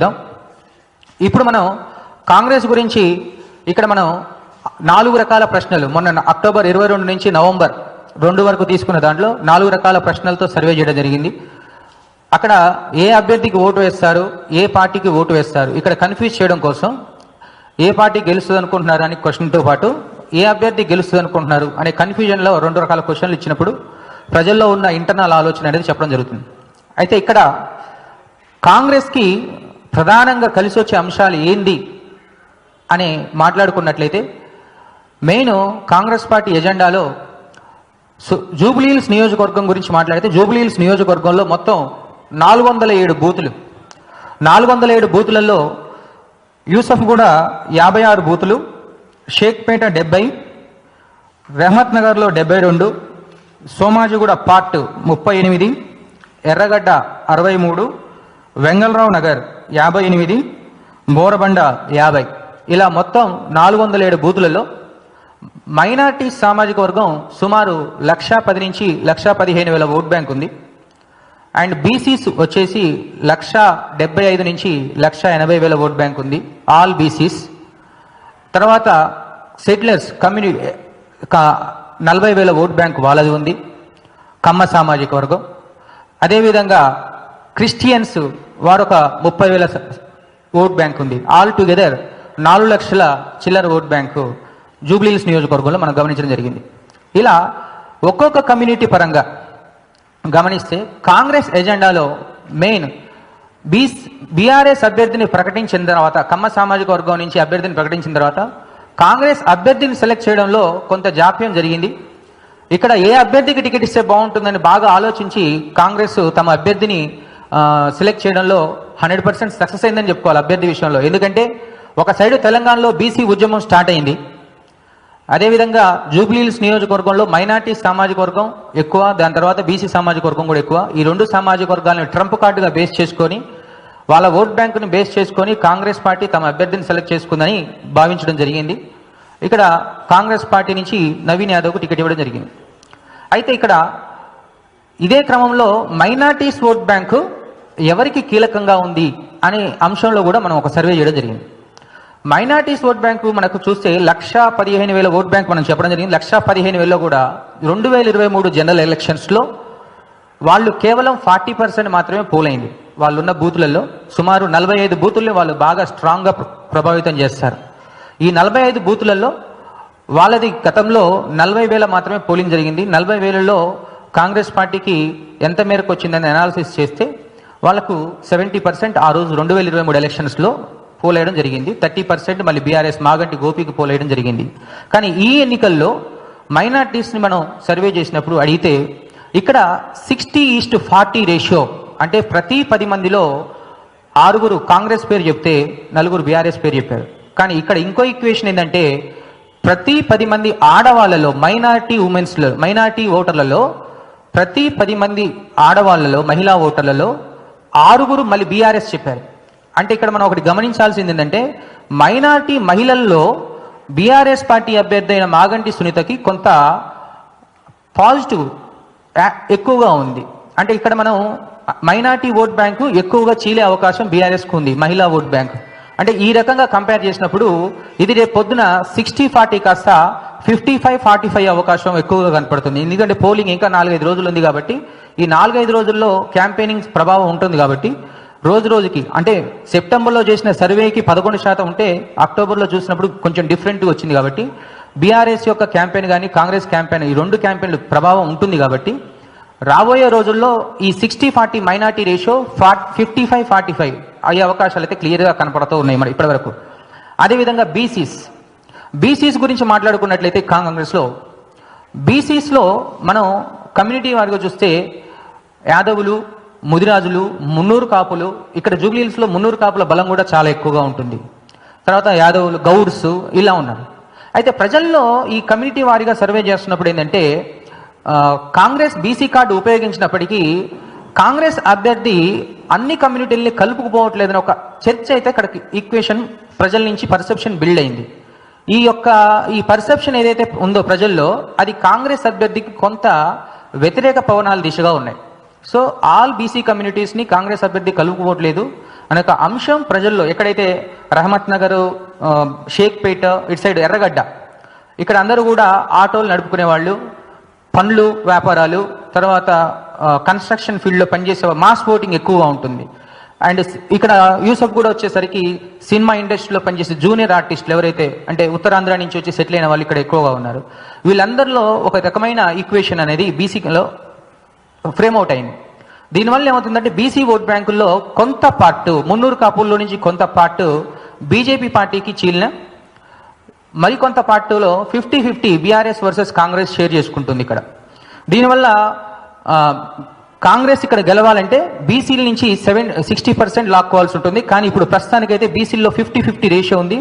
ఇప్పుడు మనం కాంగ్రెస్ గురించి ఇక్కడ మనం 4 రకాల ప్రశ్నలు మొన్న అక్టోబర్ 22 నుంచి నవంబర్ 2 వరకు తీసుకున్న దాంట్లో 4 రకాల ప్రశ్నలతో సర్వే చేయడం జరిగింది. అక్కడ ఏ అభ్యర్థికి ఓటు వేస్తారు, ఏ పార్టీకి ఓటు వేస్తారు, ఇక్కడ కన్ఫ్యూజ్ చేయడం కోసం ఏ పార్టీ గెలుస్తుంది అనుకుంటున్నారు అనే క్వశ్చన్తో పాటు ఏ అభ్యర్థి గెలుస్తుంది అనుకుంటున్నారు అనే కన్ఫ్యూజన్లో 2 రకాల క్వశ్చన్లు ఇచ్చినప్పుడు ప్రజల్లో ఉన్న ఇంటర్నల్ ఆలోచన అనేది చెప్పడం జరుగుతుంది. అయితే ఇక్కడ కాంగ్రెస్కి ప్రధానంగా కలిసి వచ్చే అంశాలు ఏంది అని మాట్లాడుకున్నట్లయితే మెయిన్ కాంగ్రెస్ పార్టీ ఎజెండాలో జూబ్లీహిల్స్ నియోజకవర్గం గురించి మాట్లాడితే జూబ్లీహిల్స్ నియోజకవర్గంలో మొత్తం 407 బూతులు, 407 బూతులలో యూసఫ్గూడ 56 బూతులు, షేక్పేట 70, రెహమత్ నగర్లో 72, సోమాజిగూడ పార్ట్ 38, ఎర్రగడ్డ 63, వెంగళరావు నగర్ 58, బోరబండ 50, ఇలా మొత్తం 407 బూతులలో మైనార్టీ సామాజిక వర్గం సుమారు 1,10,000 నుంచి 1,15,000 ఓట్ బ్యాంక్ ఉంది. అండ్ బీసీస్ వచ్చేసి 1,75,000 నుంచి 1,80,000 ఓట్ బ్యాంక్ ఉంది, ఆల్ బీసీస్. తర్వాత సెటిలర్స్ కమ్యూనిటీ 40,000 ఓట్ బ్యాంక్ వాళ్ళది ఉంది, కమ్మ సామాజిక వర్గం. అదేవిధంగా క్రిస్టియన్స్ వారొక 30,000 ఓట్ బ్యాంక్ ఉంది. ఆల్ టుగెదర్ 4 లక్షల చిల్లర ఓట్ బ్యాంకు జూబ్లీహిల్స్ నియోజకవర్గంలో మనం గమనించడం జరిగింది. ఇలా ఒక్కొక్క కమ్యూనిటీ పరంగా గమనిస్తే కాంగ్రెస్ ఎజెండాలో మెయిన్ బీఆర్ఎస్ అభ్యర్థిని ప్రకటించిన తర్వాత, కమ్మ సామాజిక వర్గం నుంచి అభ్యర్థిని ప్రకటించిన తర్వాత కాంగ్రెస్ అభ్యర్థిని సెలెక్ట్ చేయడంలో కొంత జాప్యం జరిగింది. ఇక్కడ ఏ అభ్యర్థికి టికెట్ ఇస్తే బాగుంటుందని బాగా ఆలోచించి కాంగ్రెస్ తమ అభ్యర్థిని సెలెక్ట్ చేయడంలో 100% సక్సెస్ అయిందని చెప్పుకోవాలి అభ్యర్థి విషయంలో. ఎందుకంటే ఒక సైడు తెలంగాణలో బీసీ ఉద్యమం స్టార్ట్ అయింది, అదేవిధంగా జూబ్లీహిల్స్ నియోజకవర్గంలో మైనార్టీ సామాజిక వర్గం ఎక్కువ, దాని తర్వాత బీసీ సామాజిక వర్గం కూడా ఎక్కువ. ఈ 2 సామాజిక వర్గాలను ట్రంప్ కార్డుగా బేస్ చేసుకొని వాళ్ళ ఓట్ బ్యాంకుని బేస్ చేసుకొని కాంగ్రెస్ పార్టీ తమ అభ్యర్థిని సెలెక్ట్ చేసుకుందని భావించడం జరిగింది. ఇక్కడ కాంగ్రెస్ పార్టీ నుంచి నవీన్ యాదవ్కు టికెట్ ఇవ్వడం జరిగింది. అయితే ఇక్కడ ఇదే క్రమంలో మైనార్టీస్ ఓట్ బ్యాంకు ఎవరికి కీలకంగా ఉంది అనే అంశంలో కూడా మనం ఒక సర్వే చేయడం జరిగింది. మైనార్టీస్ ఓట్ బ్యాంకు మనకు చూస్తే 1,15,000 ఓట్ బ్యాంక్ మనం చెప్పడం జరిగింది. 1,15,000లో కూడా 2023 జనరల్ ఎలక్షన్స్లో వాళ్ళు కేవలం 40% మాత్రమే పోలైంది. వాళ్ళు ఉన్న బూతులలో సుమారు 45 బూతుల్ని వాళ్ళు బాగా స్ట్రాంగ్గా ప్రభావితం చేస్తారు. ఈ 45 బూతులలో వాళ్ళది గతంలో 40,000 మాత్రమే పోలింగ్ జరిగింది. 40,000లో కాంగ్రెస్ పార్టీకి ఎంత మేరకు వచ్చిందని అనాలిసిస్ చేస్తే వాళ్ళకు 70% ఆ రోజు 2023 ఎలక్షన్స్లో పోలేయడం జరిగింది. 30% మళ్ళీ బీఆర్ఎస్ మాగంటి గోపికి పోలేయడం జరిగింది. కానీ ఈ ఎన్నికల్లో మైనార్టీస్ని మనం సర్వే చేసినప్పుడు అడిగితే ఇక్కడ 60:40 రేషియో, అంటే ప్రతి 10 మందిలో 6 కాంగ్రెస్ పేరు చెప్తే 4 బీఆర్ఎస్ పేరు చెప్పారు. కానీ ఇక్కడ ఇంకో ఈక్వేషన్ ఏంటంటే ప్రతి 10 మంది ఆడవాళ్ళలో మైనార్టీ ఓటర్లలో ప్రతి 10 మంది ఆడవాళ్ళలో మహిళా ఓటర్లలో 6 మళ్ళీ బీఆర్ఎస్ చెప్పారు. అంటే ఇక్కడ మనం ఒకటి గమనించాల్సింది ఏంటంటే మైనార్టీ మహిళల్లో బీఆర్ఎస్ పార్టీ అభ్యర్థి అయిన మాగంటి సునీతకి కొంత పాజిటివ్ ఎక్కువగా ఉంది. అంటే ఇక్కడ మనం మైనార్టీ ఓట్ బ్యాంకు ఎక్కువగా చీలే అవకాశం బీఆర్ఎస్కు ఉంది, మహిళా ఓట్ బ్యాంక్. అంటే ఈ రకంగా కంపేర్ చేసినప్పుడు ఇది రేపు పొద్దున 60-40 కాస్త 55-45 అవకాశం ఎక్కువగా కనపడుతుంది. ఎందుకంటే పోలింగ్ ఇంకా 4-5 రోజులు ఉంది కాబట్టి ఈ 4-5 రోజుల్లో క్యాంపెయినింగ్ ప్రభావం ఉంటుంది కాబట్టి రోజుకి అంటే సెప్టెంబర్లో చేసిన సర్వేకి 11% ఉంటే అక్టోబర్లో చూసినప్పుడు కొంచెం డిఫరెంట్గా వచ్చింది. కాబట్టి బీఆర్ఎస్ యొక్క క్యాంపెయిన్ కానీ కాంగ్రెస్ క్యాంపెయిన్ ఈ 2 క్యాంపెయిన్లు ప్రభావం ఉంటుంది. కాబట్టి రాబోయే రోజుల్లో ఈ 60-40 మైనార్టీ రేషియో 55-45 అయ్యే అవకాశాలు అయితే క్లియర్గా కనపడుతూ ఉన్నాయి మరి ఇప్పటి వరకు. అదేవిధంగా బీసీస్ గురించి మాట్లాడుకున్నట్లయితే కాంగ్రెస్లో బీసీస్లో మనం కమ్యూనిటీ వారిగా చూస్తే యాదవులు, ముదిరాజులు, మున్నూరు కాపులు, ఇక్కడ జూబ్లీహిల్స్లో మున్నూరు కాపుల బలం కూడా చాలా ఎక్కువగా ఉంటుంది. తర్వాత యాదవులు, గౌడ్స్ ఇలా ఉన్నారు. అయితే ప్రజల్లో ఈ కమ్యూనిటీ వారిగా సర్వే చేస్తున్నప్పుడు ఏంటంటే కాంగ్రెస్ బీసీ కార్డు ఉపయోగించినప్పటికీ కాంగ్రెస్ అభ్యర్థి అన్ని కమ్యూనిటీల్ని కలుపుకుపోవట్లేదని ఒక చర్చ అయితే ఇక్కడ ఈక్వేషన్ ప్రజల నుంచి పర్సెప్షన్ బిల్డ్ అయింది. ఈ పర్సెప్షన్ ఏదైతే ఉందో ప్రజల్లో అది కాంగ్రెస్ అభ్యర్థికి కొంత వ్యతిరేక పవనాల దిశగా ఉన్నాయి. సో ఆల్ బీసీ కమ్యూనిటీస్ని కాంగ్రెస్ అభ్యర్థి కలుపుకోవట్లేదు. అనే ఒక అంశం ప్రజల్లో ఎక్కడైతే రహమత్ నగర్, షేక్పేట, ఇటు సైడ్ ఎర్రగడ్డ, ఇక్కడ అందరూ కూడా ఆటోలు నడుపుకునే వాళ్ళు, పండ్లు వ్యాపారాలు, తర్వాత కన్స్ట్రక్షన్ ఫీల్డ్లో పనిచేసే మాస్ ఓటింగ్ ఎక్కువగా ఉంటుంది. అండ్ ఇక్కడ యూసఫ్ కూడా వచ్చేసరికి సినిమా ఇండస్ట్రీలో పనిచేసే జూనియర్ ఆర్టిస్టులు ఎవరైతే అంటే ఉత్తరాంధ్ర నుంచి వచ్చి సెటిల్ అయిన వాళ్ళు ఇక్కడ ఎక్కువగా ఉన్నారు. వీళ్ళందరిలో ఒక రకమైన ఈక్వేషన్ అనేది బీసీలో ఫ్రేమ్ అవుట్ అయింది. దీనివల్ల ఏమవుతుందంటే బీసీ ఓట్ బ్యాంకుల్లో కొంత పార్ట్, మున్నూరు కాపుల్లో నుంచి కొంత పార్ట్ బీజేపీ పార్టీకి చీలిన, మరికొంత పార్టీలో 50-50 బీఆర్ఎస్ వర్సెస్ కాంగ్రెస్ షేర్ చేసుకుంటుంది ఇక్కడ. దీనివల్ల కాంగ్రెస్ ఇక్కడ గెలవాలంటే బీసీల నుంచి 60% లాక్కోవాల్సి ఉంటుంది. కానీ ఇప్పుడు ప్రస్తుతానికైతే బీసీల్లో 50-50 రేషియో ఉంది.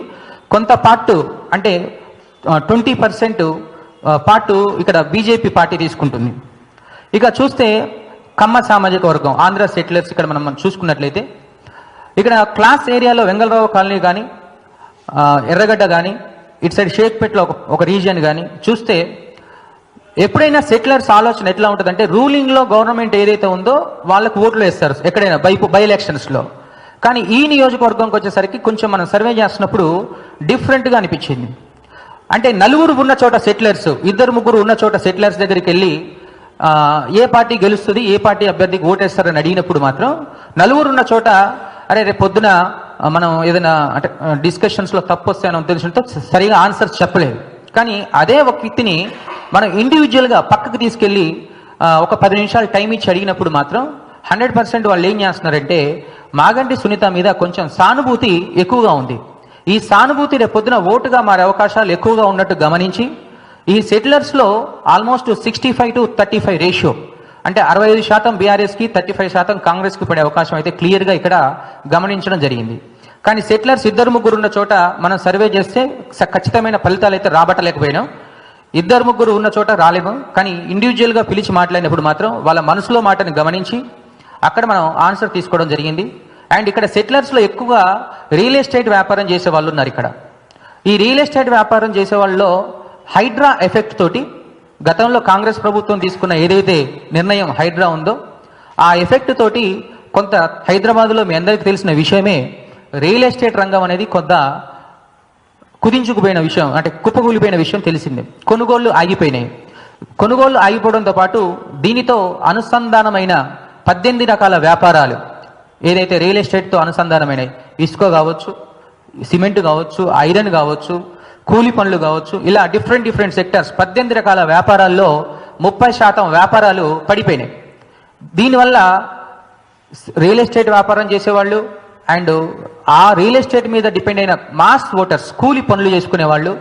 కొంత పార్ట్ అంటే 20% పార్ట్ ఇక్కడ బీజేపీ పార్టీ తీసుకుంటుంది. ఇక చూస్తే కమ్మ సామాజిక వర్గం, ఆంధ్ర సెటిలర్స్ ఇక్కడ మనం చూసుకున్నట్లయితే ఇక్కడ క్లాస్ ఏరియాలో వెంగళరావు కాలనీ కానీ, ఎర్రగడ్డ కానీ, ఇటు సైడ్ షేక్పేటలో ఒక రీజియన్ కానీ చూస్తే ఎప్పుడైనా సెటిలర్స్ ఆలోచన ఎట్లా ఉంటుందంటే రూలింగ్లో గవర్నమెంట్ ఏదైతే ఉందో వాళ్ళకు ఓట్లు వేస్తారు ఎక్కడైనా బై ఎలక్షన్స్లో. కానీ ఈ నియోజకవర్గంకి వచ్చేసరికి కొంచెం మనం సర్వే చేస్తున్నప్పుడు డిఫరెంట్గా అనిపించింది. అంటే నలుగురు ఉన్న చోట సెటిలర్స్, 2-3 ఉన్న చోట సెటిలర్స్ దగ్గరికి వెళ్ళి ఏ పార్టీ గెలుస్తుంది, ఏ పార్టీ అభ్యర్థికి ఓటేస్తారని అడిగినప్పుడు మాత్రం నలుగురు ఉన్న చోట అరే రేపు పొద్దున మనం ఏదైనా అంటే డిస్కషన్స్లో తప్పు వస్తాయని ఉద్దేశంతో సరిగా ఆన్సర్స్ చెప్పలేదు. కానీ అదే ఒక వ్యక్తిని మనం ఇండివిజువల్గా పక్కకు తీసుకెళ్ళి ఒక 10 నిమిషాలు టైం ఇచ్చి అడిగినప్పుడు మాత్రం 100% వాళ్ళు ఏం చేస్తున్నారంటే మాగంటి సునీత మీద కొంచెం సానుభూతి ఎక్కువగా ఉంది. ఈ సానుభూతి రేపు పొద్దున ఓటుగా మారే అవకాశాలు ఎక్కువగా ఉన్నట్టు గమనించి ఈ సెటిలర్స్లో ఆల్మోస్ట్ 65-35 రేషియో, అంటే 65% బీఆర్ఎస్కి 35% కాంగ్రెస్కి పడే అవకాశం అయితే క్లియర్గా ఇక్కడ గమనించడం జరిగింది. కానీ సెటిలర్స్ 2-3 ఉన్న చోట మనం సర్వే చేస్తే ఖచ్చితమైన ఫలితాలు అయితే రాబట్టలేకపోయినాం. 2-3 ఉన్న చోట రాలేము. కానీ ఇండివిజువల్గా పిలిచి మాట్లాడినప్పుడు మాత్రం వాళ్ళ మనసులో మాటని గమనించి అక్కడ మనం ఆన్సర్ తీసుకోవడం జరిగింది. అండ్ ఇక్కడ సెటిలర్స్లో ఎక్కువగా రియల్ ఎస్టేట్ వ్యాపారం చేసే వాళ్ళు ఉన్నారు. ఇక్కడ ఈ రియల్ ఎస్టేట్ వ్యాపారం చేసే వాళ్ళలో హైడ్రా ఎఫెక్ట్ తోటి గతంలో కాంగ్రెస్ ప్రభుత్వం తీసుకున్న ఏదైతే నిర్ణయం హైడ్రా ఉందో ఆ ఎఫెక్ట్ తోటి కొంత హైదరాబాద్లో మీ అందరికీ తెలిసిన విషయమే రియల్ ఎస్టేట్ రంగం అనేది కొంత కుదించుకుపోయిన విషయం, అంటే కుప్పకూలిపోయిన విషయం తెలిసిందే. కొనుగోళ్లు ఆగిపోయినాయి. కొనుగోళ్లు ఆగిపోవడంతో పాటు దీనితో అనుసంధానమైన 18 రకాల వ్యాపారాలు ఏదైతే రియల్ ఎస్టేట్తో అనుసంధానమైనవి, ఇసుక కావచ్చు, సిమెంట్ కావచ్చు, ఐరన్ కావచ్చు, కూలి పనులు కావచ్చు, ఇలా డిఫరెంట్ సెక్టర్స్ 18 రకాల వ్యాపారాల్లో 30% వ్యాపారాలు పడిపోయినాయి. దీనివల్ల రియల్ ఎస్టేట్ వ్యాపారం చేసేవాళ్ళు అండ్ ఆ రియల్ ఎస్టేట్ మీద డిపెండ్ అయిన మాస్ ఓటర్స్, కూలి పనులు చేసుకునే వాళ్ళు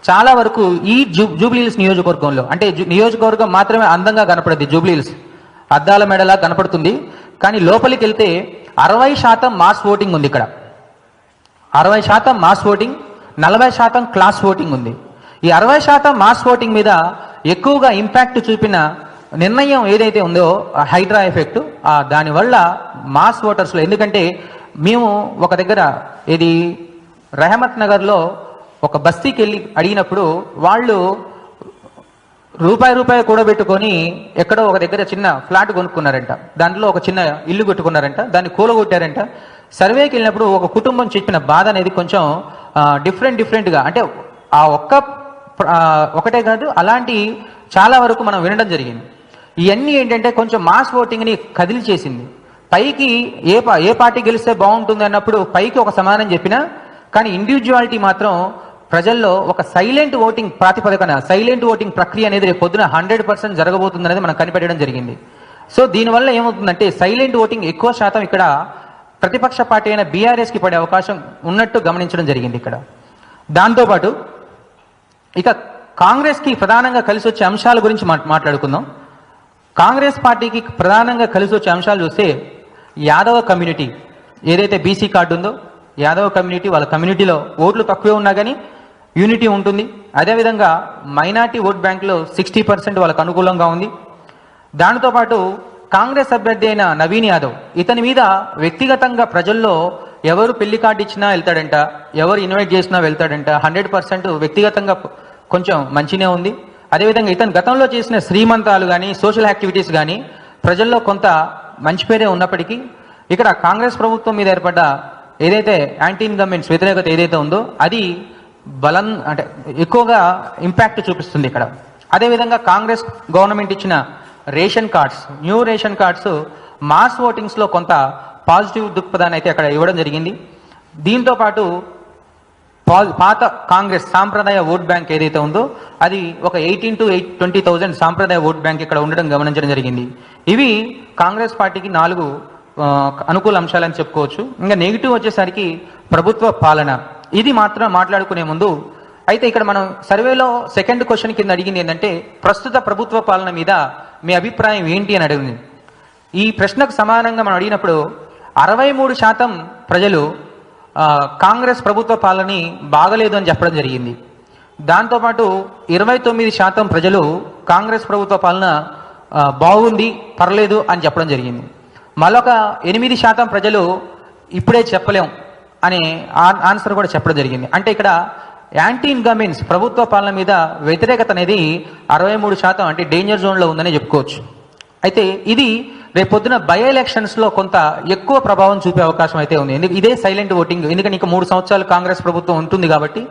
చాలా వరకు ఈ జూబ్లీహిల్స్ నియోజకవర్గంలో, అంటే నియోజకవర్గం మాత్రమే అందంగా కనపడుద్ది. జూబ్లీహిల్స్ అద్దాల మెడలా కనపడుతుంది. కానీ లోపలికి వెళ్తే 60% మాస్ ఓటింగ్ ఉంది. ఇక్కడ 60% మాస్ ఓటింగ్, 40% క్లాస్ ఓటింగ్ ఉంది. ఈ 60% మాస్ ఓటింగ్ మీద ఎక్కువగా ఇంపాక్ట్ చూపిన నిర్ణయం ఏదైతే ఉందో హైడ్రా ఎఫెక్ట్, దానివల్ల మాస్ ఓటర్స్లో, ఎందుకంటే మేము ఒక దగ్గర ఇది రహమత్ నగర్లో ఒక బస్తీకి వెళ్ళి అడిగినప్పుడు వాళ్ళు రూపాయి కూడబెట్టుకొని ఎక్కడో ఒక దగ్గర చిన్న ఫ్లాట్ కొనుక్కున్నారంట. దాంట్లో ఒక చిన్న ఇల్లు కట్టుకున్నారంట, దాన్ని కూలగొట్టారంట. సర్వేకి వెళ్ళినప్పుడు ఒక కుటుంబం చెప్పిన బాధ అనేది కొంచెం డిఫరెంట్గా, అంటే ఆ ఒకటే కాదు, అలాంటి చాలా వరకు మనం వినడం జరిగింది. ఇవన్నీ ఏంటంటే కొంచెం మాస్ ఓటింగ్ని కదిలి చేసింది. పైకి ఏ పార్టీ గెలిస్తే బాగుంటుంది అన్నప్పుడు పైకి ఒక సమానం చెప్పినా, కానీ ఇండివిజువాలిటీ మాత్రం ప్రజల్లో ఒక సైలెంట్ ఓటింగ్ ప్రాతిపదికన, సైలెంట్ ఓటింగ్ ప్రక్రియ అనేది రేపు పొద్దున 100% జరగబోతుంది అనేది మనం కనిపెట్టడం జరిగింది. సో దీనివల్ల ఏమవుతుందంటే సైలెంట్ ఓటింగ్ ఎక్కువ శాతం ఇక్కడ ప్రతిపక్ష పార్టీ అయిన బీఆర్ఎస్కి పడే అవకాశం ఉన్నట్టు గమనించడం జరిగింది ఇక్కడ. దాంతోపాటు ఇక కాంగ్రెస్కి ప్రధానంగా కలిసి వచ్చే అంశాల గురించి మాట్లాడుకుందాం. కాంగ్రెస్ పార్టీకి ప్రధానంగా కలిసి వచ్చే అంశాలు చూస్తే యాదవ కమ్యూనిటీ ఏదైతే బీసీ కార్డు ఉందో, యాదవ కమ్యూనిటీ, వాళ్ళ కమ్యూనిటీలో ఓట్లు తక్కువే ఉన్నా కానీ యూనిటీ ఉంటుంది. అదేవిధంగా మైనార్టీ ఓట్ బ్యాంకులో 60% వాళ్ళకు అనుకూలంగా ఉంది. దానితో పాటు కాంగ్రెస్ అభ్యర్థి అయిన నవీన్ యాదవ్, ఇతని మీద వ్యక్తిగతంగా ప్రజల్లో ఎవరు పెళ్లి కార్డు ఇచ్చినా వెళ్తాడంట, ఎవరు ఇన్వైట్ చేసినా వెళ్తాడంట. 100% వ్యక్తిగతంగా కొంచెం మంచినే ఉంది. అదేవిధంగా ఇతను గతంలో చేసిన శ్రీమంతాలు కానీ సోషల్ యాక్టివిటీస్ కానీ ప్రజల్లో కొంత మంచి పేరే ఉన్నప్పటికీ ఇక్కడ కాంగ్రెస్ ప్రభుత్వం మీద ఏర్పడ్డ ఏదైతే యాంటీ ఇన్కంబెంట్స్ వ్యతిరేకత ఏదైతే ఉందో అది బలం అంటే ఎక్కువగా ఇంపాక్ట్ చూపిస్తుంది ఇక్కడ. అదేవిధంగా కాంగ్రెస్ గవర్నమెంట్ ఇచ్చిన ration cards, new ration cards mass ఓటింగ్స్లో కొంత పాజిటివ్ దృక్పథాన్ని అయితే అక్కడ ఇవ్వడం జరిగింది. దీంతో పాటు పాత కాంగ్రెస్ సాంప్రదాయ ఓట్ బ్యాంక్ ఏదైతే ఉందో అది ఒక 18 to 20,000 సాంప్రదాయ ఓట్ బ్యాంక్ ఇక్కడ ఉండడం గమనించడం జరిగింది. ఇవి కాంగ్రెస్ పార్టీకి 4 అనుకూల అంశాలని చెప్పుకోవచ్చు. ఇంకా నెగిటివ్ వచ్చేసరికి ప్రభుత్వ పాలన. ఇది మాత్రం మాట్లాడుకునే ముందు అయితే ఇక్కడ మనం సర్వేలో సెకండ్ క్వశ్చన్ కింద అడిగింది ఏంటంటే ప్రస్తుత ప్రభుత్వ పాలన మీద మీ అభిప్రాయం ఏంటి అని అడిగింది. ఈ ప్రశ్నకు సమానంగా మనం అడిగినప్పుడు 63% ప్రజలు కాంగ్రెస్ ప్రభుత్వ పాలనని బాగలేదు అని చెప్పడం జరిగింది. దాంతోపాటు 29% ప్రజలు కాంగ్రెస్ ప్రభుత్వ పాలన బాగుంది, పర్లేదు అని చెప్పడం జరిగింది. మరొక 8% ప్రజలు ఇప్పుడే చెప్పలేం అనే ఆన్సర్ కూడా చెప్పడం జరిగింది. అంటే ఇక్కడ యాంటీ ఇన్కంబెన్స్ ప్రభుత్వ పాలన మీద వ్యతిరేకత అనేది 63% అంటే డేంజర్ జోన్లో ఉందని చెప్పుకోవచ్చు. అయితే ఇది రేపొద్దున బై ఎలక్షన్స్లో కొంత ఎక్కువ ప్రభావం చూపే అవకాశం అయితే ఉంది. ఇదే సైలెంట్ ఓటింగ్, ఎందుకంటే ఇంకా 3 సంవత్సరాలు కాంగ్రెస్ ప్రభుత్వం ఉంటుంది కాబట్టి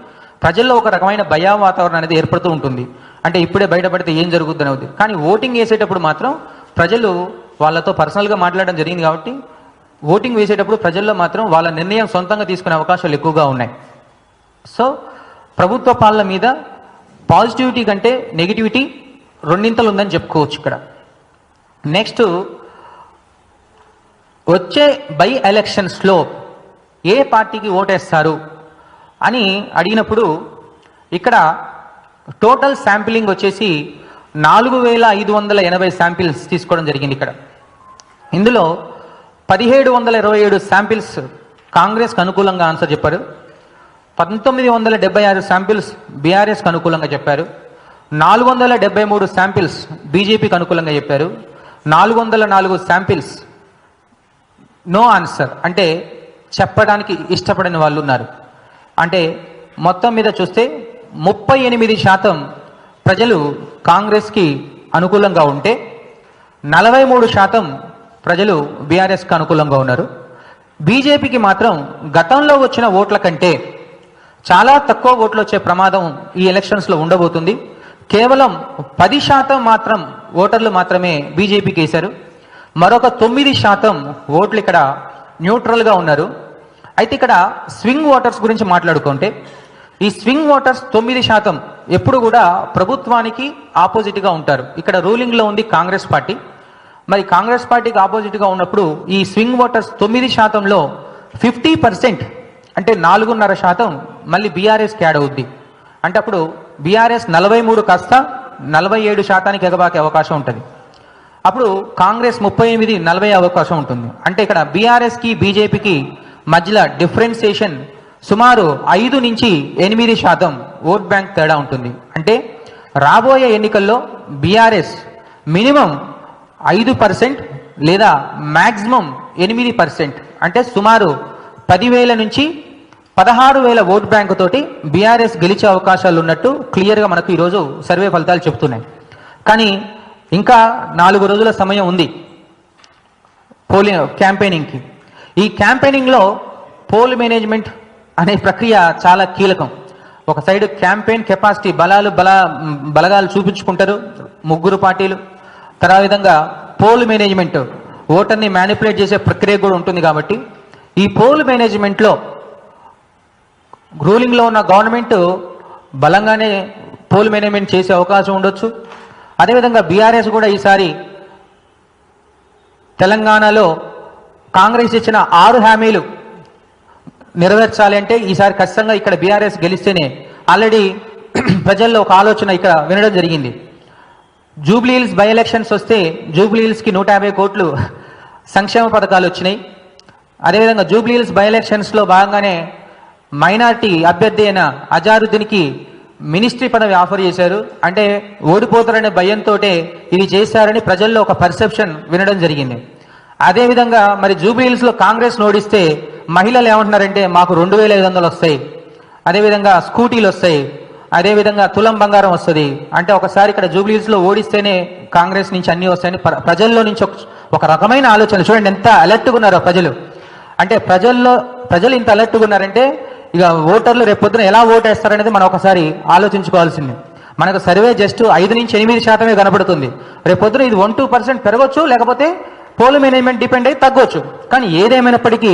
ప్రజల్లో ఒక రకమైన భయా వాతావరణం అనేది ఏర్పడుతూ ఉంటుంది. అంటే ఇప్పుడే బయటపడితే ఏం జరుగుతుంది అనేది. కానీ ఓటింగ్ వేసేటప్పుడు మాత్రం ప్రజలు వాళ్ళతో పర్సనల్గా మాట్లాడడం జరిగింది కాబట్టి ఓటింగ్ వేసేటప్పుడు ప్రజల్లో మాత్రం వాళ్ళ నిర్ణయం సొంతంగా తీసుకునే అవకాశాలు ఎక్కువగా ఉన్నాయి. సో ప్రభుత్వ పాలన మీద పాజిటివిటీ కంటే నెగిటివిటీ రెండింతలు ఉందని చెప్పుకోవచ్చు ఇక్కడ. నెక్స్ట్ వచ్చే బై ఎలక్షన్స్లో ఏ పార్టీకి ఓటేస్తారు అని అడిగినప్పుడు ఇక్కడ టోటల్ శాంపిలింగ్ వచ్చేసి 4,580 శాంపిల్స్ తీసుకోవడం జరిగింది. ఇక్కడ ఇందులో 1,727 శాంపిల్స్ కాంగ్రెస్కి అనుకూలంగా ఆన్సర్ చెప్పారు. 1976 శాంపిల్స్ బీఆర్ఎస్కి అనుకూలంగా చెప్పారు. 473 శాంపిల్స్ బీజేపీకి అనుకూలంగా చెప్పారు. 404 శాంపిల్స్ నో ఆన్సర్ అంటే చెప్పడానికి ఇష్టపడని వాళ్ళు ఉన్నారు. అంటే మొత్తం మీద చూస్తే 38% ప్రజలు కాంగ్రెస్కి అనుకూలంగా ఉంటే 43% ప్రజలు బీఆర్ఎస్కి అనుకూలంగా ఉన్నారు. బీజేపీకి మాత్రం గతంలో వచ్చిన ఓట్ల కంటే చాలా తక్కువ ఓట్లు వచ్చే ప్రమాదం ఈ ఎలక్షన్స్లో ఉండబోతుంది. కేవలం 10% మాత్రం ఓటర్లు మాత్రమే బీజేపీకి వేశారు. మరొక 9% ఓట్లు ఇక్కడ న్యూట్రల్గా ఉన్నారు. అయితే ఇక్కడ స్వింగ్ ఓటర్స్ గురించి మాట్లాడుకుంటే ఈ స్వింగ్ ఓటర్స్ 9% ఎప్పుడు కూడా ప్రభుత్వానికి ఆపోజిట్గా ఉంటారు. ఇక్కడ రూలింగ్లో ఉంది కాంగ్రెస్ పార్టీ. మరి కాంగ్రెస్ పార్టీకి ఆపోజిట్గా ఉన్నప్పుడు ఈ స్వింగ్ ఓటర్స్ 9%లో 50% అంటే 4.5% మళ్ళీ బీఆర్ఎస్కి యాడ్ అవుద్ది. అంటే అప్పుడు బీఆర్ఎస్ 43 కాస్త 47% ఎగబాకే అవకాశం ఉంటుంది. అప్పుడు కాంగ్రెస్ 38-40 అవకాశం ఉంటుంది. అంటే ఇక్కడ బీఆర్ఎస్కి బీజేపీకి మధ్యలో డిఫరెన్సియేషన్ సుమారు 5 నుంచి 8% ఓట్ బ్యాంక్ తేడా ఉంటుంది. అంటే రాబోయే ఎన్నికల్లో బీఆర్ఎస్ మినిమం 5% లేదా మ్యాక్సిమం 8% అంటే సుమారు 10,000 నుంచి 16,000 ఓట్ బ్యాంకు తోటి బీఆర్ఎస్ గెలిచే అవకాశాలు ఉన్నట్టు క్లియర్గా మనకు ఈరోజు సర్వే ఫలితాలు చెప్తున్నాయి. కానీ ఇంకా 4 రోజుల సమయం ఉంది క్యాంపెయినింగ్కి. ఈ క్యాంపెయినింగ్లో పోల్ మేనేజ్మెంట్ అనే ప్రక్రియ చాలా కీలకం. ఒక సైడ్ క్యాంపెయిన్ కెపాసిటీ బలగాలు చూపించుకుంటారు 3 పార్టీలు. తర్వాత విధంగా పోల్ మేనేజ్మెంట్ ఓటర్ని మ్యానిపులేట్ చేసే ప్రక్రియ కూడా ఉంటుంది. కాబట్టి ఈ పోల్ మేనేజ్మెంట్లో రూలింగ్లో ఉన్న గవర్నమెంట్ బలంగానే పోల్ మేనేజ్మెంట్ చేసే అవకాశం ఉండొచ్చు. అదేవిధంగా బీఆర్ఎస్ కూడా ఈసారి తెలంగాణలో కాంగ్రెస్ ఇచ్చిన 6 హామీలు నెరవేర్చాలి అంటే ఈసారి ఖచ్చితంగా ఇక్కడ బీఆర్ఎస్ గెలిస్తేనే. ఆల్రెడీ ప్రజల్లో ఒక ఆలోచన ఇక్కడ వినడం జరిగింది. జూబ్లీహిల్స్ బై ఎలక్షన్స్ వస్తే జూబ్లీహిల్స్కి 150 కోట్లు సంక్షేమ పథకాలు వచ్చినాయి. అదేవిధంగా జూబ్లీహిల్స్ బై ఎలక్షన్స్లో భాగంగానే మైనార్టీ అభ్యర్థి అయిన అజారుద్దీన్కి మినిస్ట్రీ పదవి ఆఫర్ చేశారు. అంటే ఓడిపోతారనే భయంతో ఇది చేశారని ప్రజల్లో ఒక పర్సెప్షన్ వినడం జరిగింది. అదేవిధంగా మరి జూబ్లీహిల్స్లో కాంగ్రెస్ ఓడిస్తే మహిళలు ఏమంటున్నారంటే మాకు 2,500 వస్తాయి, అదేవిధంగా స్కూటీలు వస్తాయి, అదేవిధంగా తులం బంగారం వస్తుంది. అంటే ఒకసారి ఇక్కడ జూబ్లీహిల్స్లో ఓడిస్తేనే కాంగ్రెస్ నుంచి అన్నీ వస్తాయని ప్రజల్లో నుంచి ఒక రకమైన ఆలోచన. చూడండి ఎంత అలర్ట్గా ఉన్నారో ప్రజలు. అంటే ప్రజలు ఇంత అలర్ట్గా ఉన్నారంటే ఇక ఓటర్లు రేపొద్దున ఎలా ఓటేస్తారనేది మనం ఒకసారి ఆలోచించుకోవాల్సింది. మనకు సర్వే జస్ట్ 5-8% కనబడుతుంది. రేపొద్దున ఇది 1-2% పెరగచ్చు, లేకపోతే పోల్ మేనేజ్మెంట్ డిపెండ్ అయ్యి తగ్గొచ్చు. కానీ ఏదేమైనప్పటికీ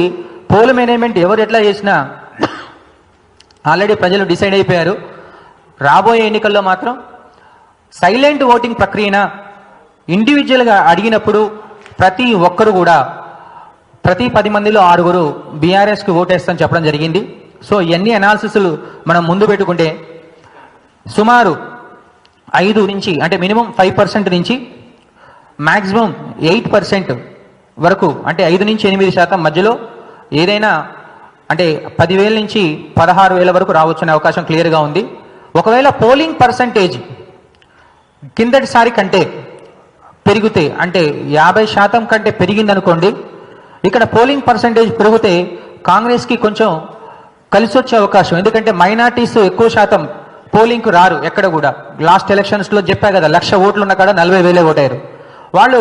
పోల్ మేనేజ్మెంట్ ఎవరు ఎట్లా చేసినా ఆల్రెడీ ప్రజలు డిసైడ్ అయిపోయారు. రాబోయే ఎన్నికల్లో మాత్రం సైలెంట్ ఓటింగ్ ప్రక్రియన ఇండివిజువల్గా అడిగినప్పుడు ప్రతి ఒక్కరు కూడా ప్రతి 10 మందిలో 6 బీఆర్ఎస్కి ఓటేస్తామని చెప్పడం జరిగింది. సో ఇవన్నీ అనాలిసిస్లు మనం ముందు పెట్టుకుంటే సుమారు 5 నుంచి అంటే మినిమం 5% నుంచి మ్యాక్సిమం 8% వరకు, అంటే 5-8% మధ్యలో ఏదైనా అంటే 10,000 నుంచి 16,000 వరకు రావచ్చనే అవకాశం క్లియర్గా ఉంది. ఒకవేళ పోలింగ్ పర్సంటేజ్ కిందటిసారి కంటే పెరిగితే, అంటే 50% కంటే పెరిగిందనుకోండి, ఇక్కడ పోలింగ్ పర్సంటేజ్ పెరిగితే కాంగ్రెస్కి కొంచెం కలిసి వచ్చే అవకాశం. ఎందుకంటే మైనార్టీస్ ఎక్కువ శాతం పోలింగ్కు రారు ఎక్కడ కూడా. లాస్ట్ ఎలక్షన్స్లో చెప్పా కదా, 1,00,000 ఓట్లు ఉన్న కాడ 40,000 ఓటారు. వాళ్ళు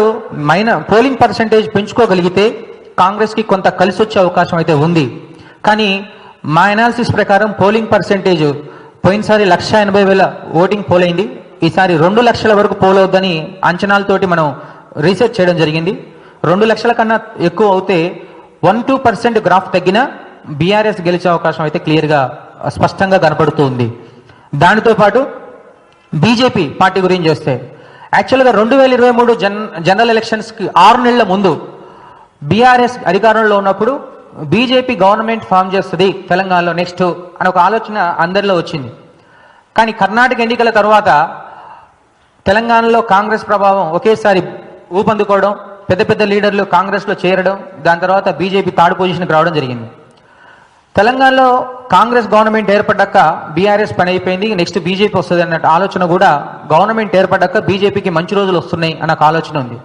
పోలింగ్ పర్సంటేజ్ పెంచుకోగలిగితే కాంగ్రెస్కి కొంత కలిసి వచ్చే అవకాశం అయితే ఉంది. కానీ మా అనాలిసిస్ ప్రకారం పోలింగ్ పర్సంటేజ్ పోయినసారి 1,80,000 ఓటింగ్ పోల్ అయింది. ఈసారి 2 లక్షల వరకు పోల్ అవుద్దని అంచనాలతోటి మనం రీసెర్చ్ చేయడం జరిగింది. 2 లక్షల కన్నా ఎక్కువ అవుతే 1-2% గ్రాఫ్ తగ్గినా బీఆర్ఎస్ గెలిచే అవకాశం అయితే క్లియర్గా స్పష్టంగా కనపడుతుంది. దానితో పాటు బీజేపీ పార్టీ గురించి చేస్తే యాక్చువల్గా 2023 జనరల్ ఎలక్షన్స్కి 6 నెలల ముందు బీఆర్ఎస్ అధికారంలో ఉన్నప్పుడు బీజేపీ గవర్నమెంట్ ఫామ్ చేస్తుంది తెలంగాణలో నెక్స్ట్ అని ఒక ఆలోచన అందరిలో వచ్చింది. కానీ కర్ణాటక ఎన్నికల తర్వాత తెలంగాణలో కాంగ్రెస్ ప్రభావం ఒకేసారి ఊపందుకోవడం, పెద్ద పెద్ద లీడర్లు కాంగ్రెస్లో చేరడం, దాని తర్వాత బీజేపీ థర్డ్ పొజిషన్కి రావడం జరిగింది. తెలంగాణలో కాంగ్రెస్ గవర్నమెంట్ ఏర్పడ్డాక బీఆర్ఎస్ పని అయిపోయింది, నెక్స్ట్ బీజేపీ వస్తుంది అన్న ఆలోచన కూడా గవర్నమెంట్ ఏర్పడ్డాక బీజేపీకి మంచి రోజులు వస్తున్నాయి అన్న ఆలోచన ఉంది.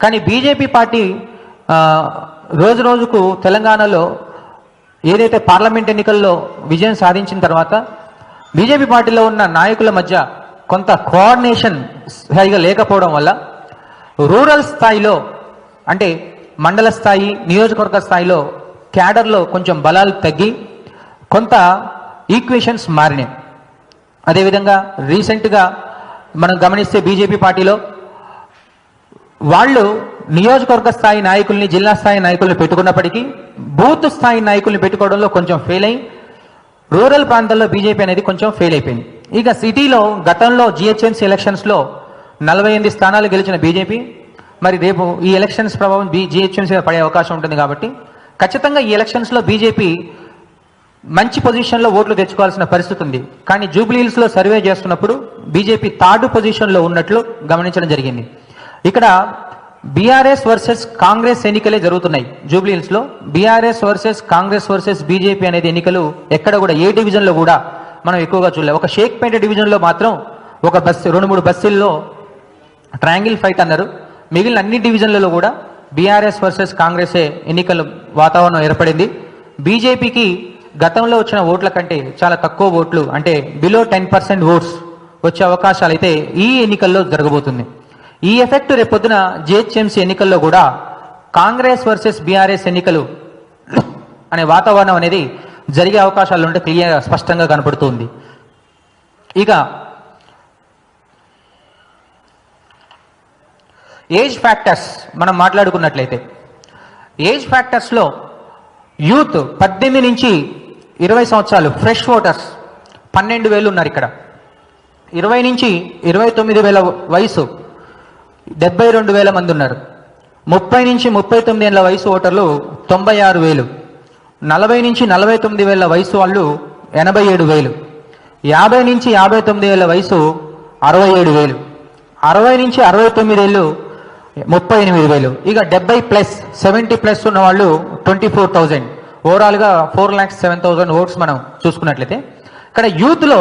కానీ బీజేపీ పార్టీ రోజు రోజుకు తెలంగాణలో ఏదైతే పార్లమెంట్ ఎన్నికల్లో విజయం సాధించిన తర్వాత బీజేపీ పార్టీలో ఉన్న నాయకుల మధ్య కొంత కోఆర్డినేషన్ సరిగా లేకపోవడం వల్ల రూరల్ స్థాయిలో అంటే మండల స్థాయి, నియోజకవర్గ స్థాయిలో క్యాడర్లో కొంచెం బలాలు తగ్గి కొంత ఈక్వేషన్స్ మారినాయి. అదేవిధంగా రీసెంట్గా మనం గమనిస్తే బీజేపీ పార్టీలో వాళ్ళు నియోజకవర్గ స్థాయి నాయకుల్ని, జిల్లా స్థాయి నాయకుల్ని పెట్టుకున్నప్పటికీ బూత్ స్థాయి నాయకుల్ని పెట్టుకోవడంలో కొంచెం ఫెయిల్ అయ్యి రూరల్ ప్రాంతాల్లో బీజేపీ అనేది కొంచెం ఫెయిల్ అయిపోయింది. ఇక సిటీలో గతంలో జిహెచ్ఎంసీ ఎలక్షన్స్లో 48 స్థానాలు గెలిచిన బీజేపీ మరి రేపు ఈ ఎలక్షన్స్ ప్రభావం జిహెచ్ఎంసీ పడే అవకాశం ఉంటుంది. కాబట్టి ఖచ్చితంగా ఈ ఎలక్షన్స్లో బీజేపీ మంచి పొజిషన్లో ఓట్లు తెచ్చుకోవాల్సిన పరిస్థితి ఉంది. కానీ జూబ్లీహిల్స్లో సర్వే చేస్తున్నప్పుడు బీజేపీ థర్డ్ పొజిషన్లో ఉన్నట్లు గమనించడం జరిగింది. ఇక్కడ బీఆర్ఎస్ వర్సెస్ కాంగ్రెస్ ఎన్నికలే జరుగుతున్నాయి. జూబ్లీహిల్స్లో BRS versus Congress versus BJP అనేది ఎన్నికలు ఎక్కడ కూడా ఏ డివిజన్లో కూడా మనం ఎక్కువగా చూడలేం. ఒక షేక్పేట డివిజన్లో మాత్రం ఒక బస్సు 2-3 బస్సుల్లో ట్రయాంగిల్ ఫైట్ అన్నారు. మిగిలిన అన్ని డివిజన్లలో కూడా బీఆర్ఎస్ వర్సెస్ కాంగ్రెసే ఎన్నికల వాతావరణం ఏర్పడింది. బీజేపీకి గతంలో వచ్చిన ఓట్ల కంటే చాలా తక్కువ ఓట్లు, అంటే బిలో 10% ఓట్స్ వచ్చే అవకాశాలు అయితే ఈ ఎన్నికల్లో జరగబోతుంది. ఈ ఎఫెక్ట్ రేపొద్దున జిహెచ్ఎంసీ ఎన్నికల్లో కూడా కాంగ్రెస్ వర్సెస్ బీఆర్ఎస్ ఎన్నికలు అనే వాతావరణం అనేది జరిగే అవకాశాలు ఉంటే క్లియర్గా స్పష్టంగా కనపడుతుంది. ఇక ఏజ్ ఫ్యాక్టర్స్ మనం మాట్లాడుకున్నట్లయితే ఏజ్ ఫ్యాక్టర్స్లో యూత్ 18 నుంచి 20 సంవత్సరాలు ఫ్రెష్ ఓటర్స్ 12,000 ఉన్నారు. ఇక్కడ 20 నుంచి 29,000 వయసు 72,000 మంది ఉన్నారు. 30 నుంచి 39 ఏళ్ల వయసు ఓటర్లు 96,000. 40 నుంచి 49,000 వయసు వాళ్ళు 87,000. 50 నుంచి 59 ఏళ్ల వయసు 67,000. 60 నుంచి 69 ఏళ్ళు 38,000. ఇక 70+ ఉన్న వాళ్ళు 24,000. ఓవరాల్గా 4,07,000 ఓట్స్ మనం చూసుకున్నట్లయితే ఇక్కడ యూత్లో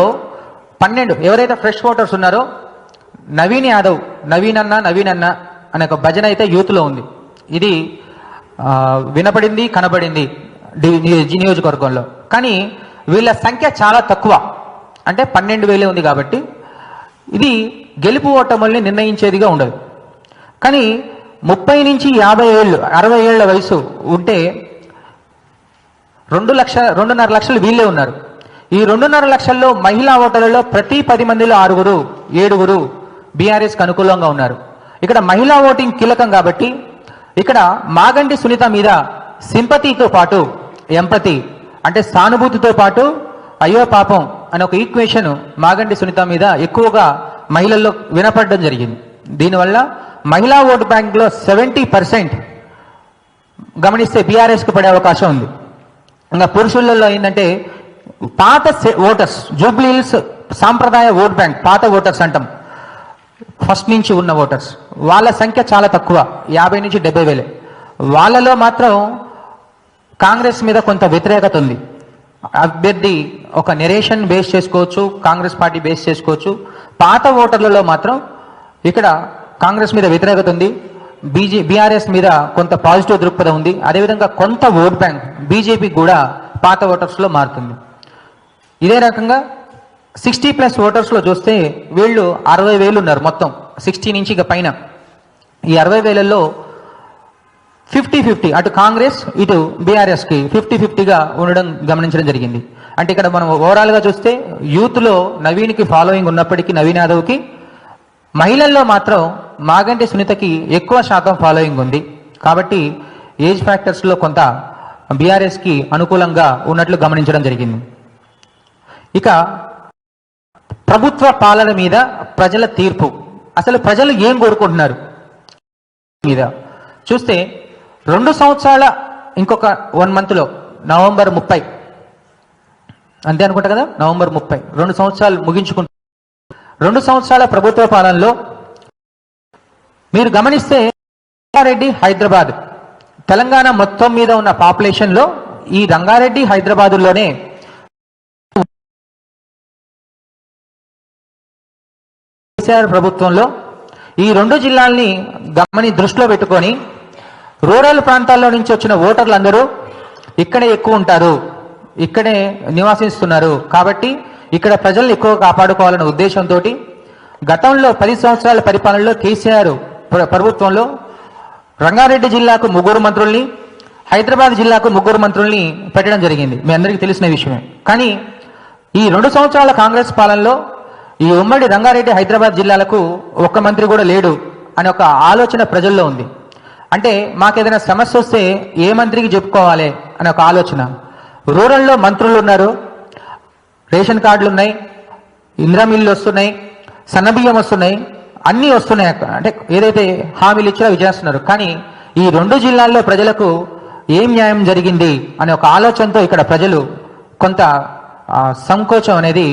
12 ఎవరైతే ఫ్రెష్ ఓటర్స్ ఉన్నారో నవీన్ యాదవ్, నవీన్ అన్న అనే ఒక భజన అయితే యూత్లో ఉంది. ఇది వినపడింది, కనబడింది నియోజకవర్గంలో. కానీ వీళ్ళ సంఖ్య చాలా తక్కువ, అంటే 12,000 ఉంది. కాబట్టి ఇది గెలుపు ఓటముల్ని నిర్ణయించేదిగా ఉండదు. కానీ 30 నుంచి 50 ఏళ్ళు 60 ఏళ్ల వయసు ఉంటే 2.5 లక్షలు వీళ్ళే ఉన్నారు. ఈ 2.5 లక్షల్లో మహిళా ఓటర్లలో ప్రతి 10 మందిలో 6-7 బీఆర్ఎస్కి అనుకూలంగా ఉన్నారు. ఇక్కడ మహిళా ఓటింగ్ కీలకం కాబట్టి ఇక్కడ మాగంటి సునీత మీద సింపతితో పాటు ఎంపతి అంటే సానుభూతితో పాటు అయ్యో పాపం అనే ఒక ఈక్వేషన్ మాగంటి సునీత మీద ఎక్కువగా మహిళల్లో వినపడడం జరిగింది. దీనివల్ల మహిళా ఓటు బ్యాంక్లో 70% గమనిస్తే బీఆర్ఎస్కి పడే అవకాశం ఉంది. ఇంకా పురుషులలో ఏంటంటే పాత ఓటర్స్ జూబ్లీ హిల్స్ సాంప్రదాయ ఓట్ బ్యాంక్ పాత ఓటర్స్ అంటాం, ఫస్ట్ నుంచి ఉన్న ఓటర్స్ వాళ్ళ సంఖ్య చాలా తక్కువ, 50 నుంచి 70 వేలే. వాళ్ళలో మాత్రం కాంగ్రెస్ మీద కొంత వ్యతిరేకత ఉంది. అభ్యర్థి ఒక నెరేషన్ బేస్ చేసుకోవచ్చు, కాంగ్రెస్ పార్టీ బేస్ చేసుకోవచ్చు. పాత ఓటర్లలో మాత్రం ఇక్కడ కాంగ్రెస్ మీద వ్యతిరేకత ఉంది, బీఆర్ఎస్ మీద కొంత పాజిటివ్ దృక్పథం ఉంది. అదేవిధంగా కొంత ఓట్ బ్యాంక్ బీజేపీ కూడా పాత ఓటర్స్లో మారుతుంది. ఇదే రకంగా 60+ ఓటర్స్లో చూస్తే వీళ్ళు 60,000 ఉన్నారు మొత్తం, 60 నుంచి ఇక పైన. ఈ 60,000లో 50-50 అటు కాంగ్రెస్ ఇటు బీఆర్ఎస్కి 50-50గా ఉండడం గమనించడం జరిగింది. అంటే ఇక్కడ మనం ఓవరాల్గా చూస్తే యూత్లో నవీన్కి ఫాలోయింగ్ ఉన్నప్పటికీ, నవీన్ యాదవ్కి, మహిళల్లో మాత్రం మాగంటి సునీతకి ఎక్కువ శాతం ఫాలోయింగ్ ఉంది. కాబట్టి ఏజ్ ఫ్యాక్టర్స్లో కొంత బీఆర్ఎస్కి అనుకూలంగా ఉన్నట్లు గమనించడం జరిగింది. ఇక ప్రభుత్వ పాలన మీద ప్రజల తీర్పు, అసలు ప్రజలు ఏం కోరుకుంటున్నారు మీద చూస్తే 2 సంవత్సరాల ఇంకొక 1 మంత్లో నవంబర్ 30 అంతే అనుకుంటా కదా, నవంబర్ 30 2 సంవత్సరాలు ముగించుకుంటారు. 2 సంవత్సరాల ప్రభుత్వ పాలనలో మీరు గమనిస్తే రంగారెడ్డి హైదరాబాద్ తెలంగాణ మొత్తం మీద ఉన్న పాపులేషన్లో ఈ రంగారెడ్డి హైదరాబాదులోనే ప్రభుత్వంలో ఈ 2 జిల్లాల్ని దృష్టిలో పెట్టుకొని రూరల్ ప్రాంతాల్లో నుంచి వచ్చిన ఓటర్లందరూ ఇక్కడే ఎక్కువ ఉంటారు, ఇక్కడే నివాసిస్తున్నారు. కాబట్టి ఇక్కడ ప్రజల్ని ఎక్కువ కాపాడుకోవాలనే ఉద్దేశంతో గతంలో 10 సంవత్సరాల పరిపాలనలో కేసీఆర్ ప్రభుత్వంలో రంగారెడ్డి జిల్లాకు 3 మంత్రుల్ని, హైదరాబాద్ జిల్లాకు 3 మంత్రుల్ని పెట్టడం జరిగింది, మీ అందరికీ తెలిసిన విషయమే. కానీ ఈ 2 సంవత్సరాల కాంగ్రెస్ పాలనలో ఈ ఉమ్మడి రంగారెడ్డి హైదరాబాద్ జిల్లాలకు ఒక్క మంత్రి కూడా లేడు అనే ఒక ఆలోచన ప్రజల్లో ఉంది. అంటే మాకేదైనా సమస్య వస్తే ఏ మంత్రికి చెప్పుకోవాలి అనే ఒక ఆలోచన. రూరల్లో మంత్రులు ఉన్నారు, రేషన్ కార్డులు ఉన్నాయి, ఇందిరా మిల్లు వస్తున్నాయి, సన్నబియ్యం వస్తున్నాయి, అన్నీ వస్తున్నాయి. అంటే ఏదైతే హామీలు ఇచ్చారో అవి చేస్తున్నారు. కానీ ఈ 2 జిల్లాల్లో ప్రజలకు ఏం న్యాయం జరిగింది అనే ఒక ఆలోచనతో ఇక్కడ ప్రజలు కొంత సంకోచం అనేది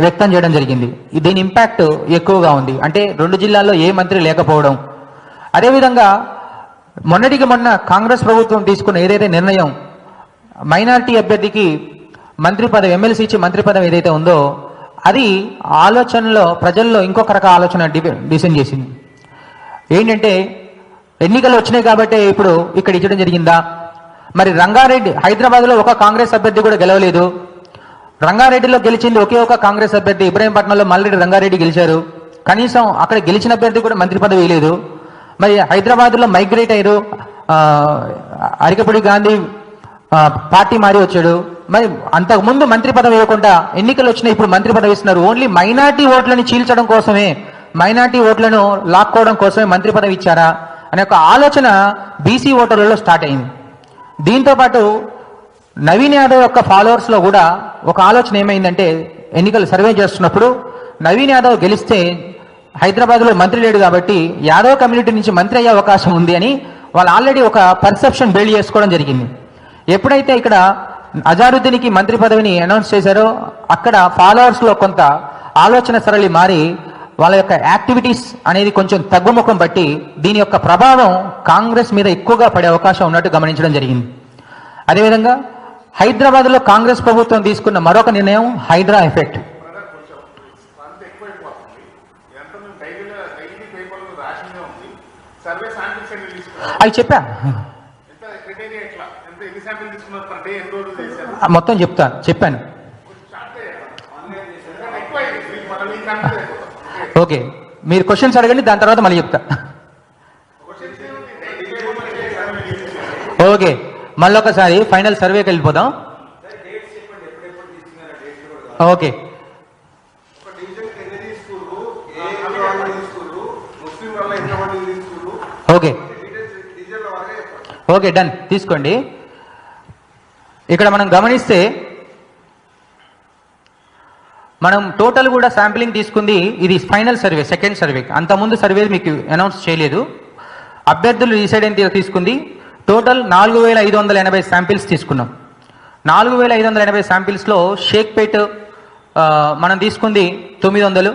వ్యక్తం చేయడం జరిగింది. దీని ఇంపాక్ట్ ఎక్కువగా ఉంది. అంటే 2 జిల్లాల్లో ఏ మంత్రి లేకపోవడం, అదేవిధంగా మొన్నటికి మొన్న కాంగ్రెస్ ప్రభుత్వం తీసుకున్న ఏదైతే నిర్ణయం మైనారిటీ అభ్యర్థికి మంత్రి పదవి, ఎమ్మెల్సీ ఇచ్చి మంత్రి పదవి ఏదైతే ఉందో అది ఆలోచనలో ప్రజల్లో ఇంకొక రకాల ఆలోచన డిసైన్ చేసింది. ఏంటంటే ఎన్నికలు వచ్చినాయి కాబట్టి ఇప్పుడు ఇక్కడ ఇచ్చడం జరిగిందా, మరి రంగారెడ్డి హైదరాబాద్లో ఒక కాంగ్రెస్ అభ్యర్థి కూడా గెలవలేదు, రంగారెడ్డిలో గెలిచింది ఒకే ఒక కాంగ్రెస్ అభ్యర్థి, ఇబ్రాహీంపట్నంలో మల్రెడ్డి రంగారెడ్డి గెలిచారు, కనీసం అక్కడ గెలిచిన అభ్యర్థి కూడా మంత్రి పదవి వేయలేదు. మరి హైదరాబాద్లో మైగ్రేట్ అయ్యారు, అరికపూడి గాంధీ పార్టీ మారి వచ్చాడు, మరి అంతకుముందు మంత్రి పదవి వేయకుండా ఎన్నికలు వచ్చినాయి, ఇప్పుడు మంత్రి పదవి ఇస్తున్నారు. ఓన్లీ మైనార్టీ ఓట్లని చీల్చడం కోసమే, మైనార్టీ ఓట్లను లాక్కోవడం కోసమే మంత్రి పదవి ఇచ్చారా అనే ఒక ఆలోచన బీసీ ఓటర్లలో స్టార్ట్ అయింది. దీంతోపాటు నవీన్ యాదవ్ యొక్క ఫాలోవర్స్లో కూడా ఒక ఆలోచన ఏమైందంటే, ఎన్నికలు సర్వే చేస్తున్నప్పుడు నవీన్ యాదవ్ గెలిస్తే హైదరాబాద్లో మంత్రి లేడు కాబట్టి యాదవ్ కమ్యూనిటీ నుంచి మంత్రి అయ్యే అవకాశం ఉంది అని వాళ్ళు ఆల్రెడీ ఒక పర్సెప్షన్ బిల్డ్ చేసుకోవడం జరిగింది. ఎప్పుడైతే ఇక్కడ అజారుద్దీన్కి మంత్రి పదవిని అనౌన్స్ చేశారో అక్కడ ఫాలోవర్స్లో కొంత ఆలోచన సరళి మారి వాళ్ళ యొక్క యాక్టివిటీస్ అనేది కొంచెం తగ్గుముఖం బట్టి దీని యొక్క ప్రభావం కాంగ్రెస్ మీద ఎక్కువగా పడే అవకాశం ఉన్నట్టు గమనించడం జరిగింది. అదేవిధంగా హైదరాబాద్లో కాంగ్రెస్ ప్రభుత్వం తీసుకున్న మరొక నిర్ణయం హైడ్రా ఎఫెక్ట్. అవి చెప్పా, మొత్తం చెప్పాను. ఓకే, మీరు క్వశ్చన్స్ అడగండి, దాని తర్వాత మళ్ళీ చెప్తా. ఓకే, మళ్ళొకసారి ఫైనల్ సర్వేకి వెళ్ళిపోదాం. Okay, okay, okay, done. తీసుకోండి. ఇక్కడ మనం గమనిస్తే మనం టోటల్ కూడా శాంపిలింగ్ తీసుకుంది, ఇది ఫైనల్ సర్వే, సెకండ్ సర్వే. అంతకుముందు సర్వే మీకు అనౌన్స్ చేయలేదు. అభ్యర్థులు రీసైడ్ ఎంత తీసుకుంది, టోటల్ 4580 శాంపిల్స్ తీసుకున్నాం. 4580 శాంపిల్స్లో షేక్పేట్ మనం తీసుకుంది 900,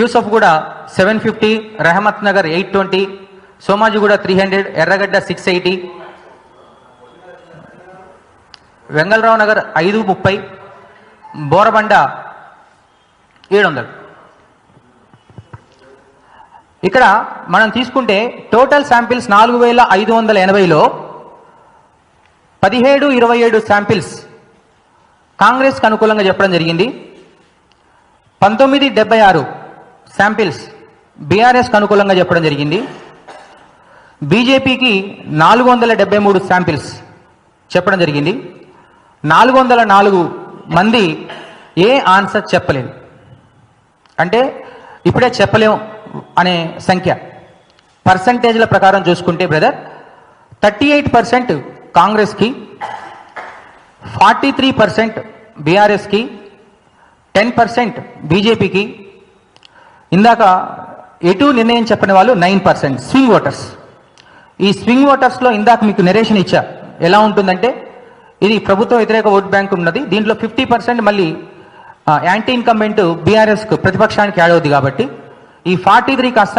యూసఫ్ కూడా 750, రెహమత్ నగర్ 820, సోమాజిగూడ 300, ఎర్రగడ్డ 680, వెంగళరావు నగర్ 530, బోరబండ 700. ఇక్కడ మనం తీసుకుంటే టోటల్ శాంపిల్స్ 4580లో 1727 శాంపిల్స్ కాంగ్రెస్కి అనుకూలంగా చెప్పడం జరిగింది. 1976 శాంపిల్స్ బీఆర్ఎస్కి అనుకూలంగా చెప్పడం జరిగింది. బీజేపీకి 473 శాంపిల్స్ చెప్పడం జరిగింది. 404 మంది ఏ ఆన్సర్ చెప్పలేదు. అంటే ఇప్పుడే చెప్పలేం అనే సంఖ్య. పర్సంటేజ్ల ప్రకారం చూసుకుంటే బ్రదర్ 38% కాంగ్రెస్కి, 43% బీఆర్ఎస్కి, 10% బీజేపీకి. ఇందాక ఎటు నిర్ణయం చెప్పని వాళ్ళు 9% స్వింగ్ ఓటర్స్. ఈ స్వింగ్ ఓటర్స్లో ఇందాక మీకు నెరేషన్ ఇచ్చా, ఎలా ఉంటుందంటే ఇది ప్రభుత్వ వ్యతిరేక ఓట్ బ్యాంక్ ఉన్నది. దీంట్లో 50% మళ్ళీ యాంటీ ఇన్కంబెంట్ బీఆర్ఎస్కు ప్రతిపక్షానికి యాడ్ అవుతుంది. కాబట్టి ఈ 43 కాస్త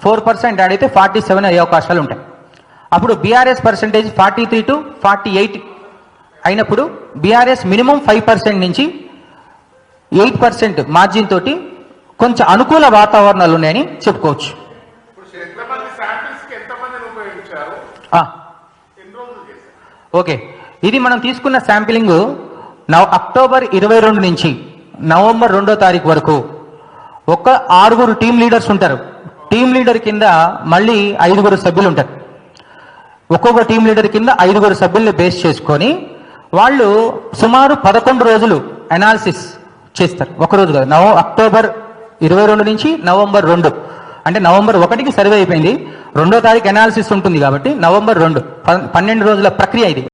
4% యాడ్ అయితే 47 అయ్యే అవకాశాలు ఉంటాయి. అప్పుడు బీఆర్ఎస్ పర్సంటేజ్ 43 to 48 అయినప్పుడు బీఆర్ఎస్ మినిమం 5% నుంచి 8% మార్జిన్ తోటి కొంచెం అనుకూల వాతావరణాలు ఉన్నాయని చెప్పుకోవచ్చు. ఓకే, ఇది మనం తీసుకున్న శాంపిలింగ్ అక్టోబర్ 22 నుంచి నవంబర్ 2వ తారీఖు వరకు ఒక 6 టీమ్ లీడర్స్ ఉంటారు. టీమ్ లీడర్ కింద మళ్ళీ 5 సభ్యులు ఉంటారు. ఒక్కొక్క టీమ్ లీడర్ కింద 5 సభ్యుల్ని బేస్ చేసుకొని వాళ్ళు సుమారు 11 రోజులు అనాలిసిస్ చేస్తారు. ఒకరోజు కాదు, అక్టోబర్ 22 నుంచి నవంబర్ 2, అంటే నవంబర్ 1కి సర్వే అయిపోయింది, 2వ తారీఖు అనాలిసిస్ ఉంటుంది. కాబట్టి నవంబర్ 2 12 రోజుల ప్రక్రియ ఇది.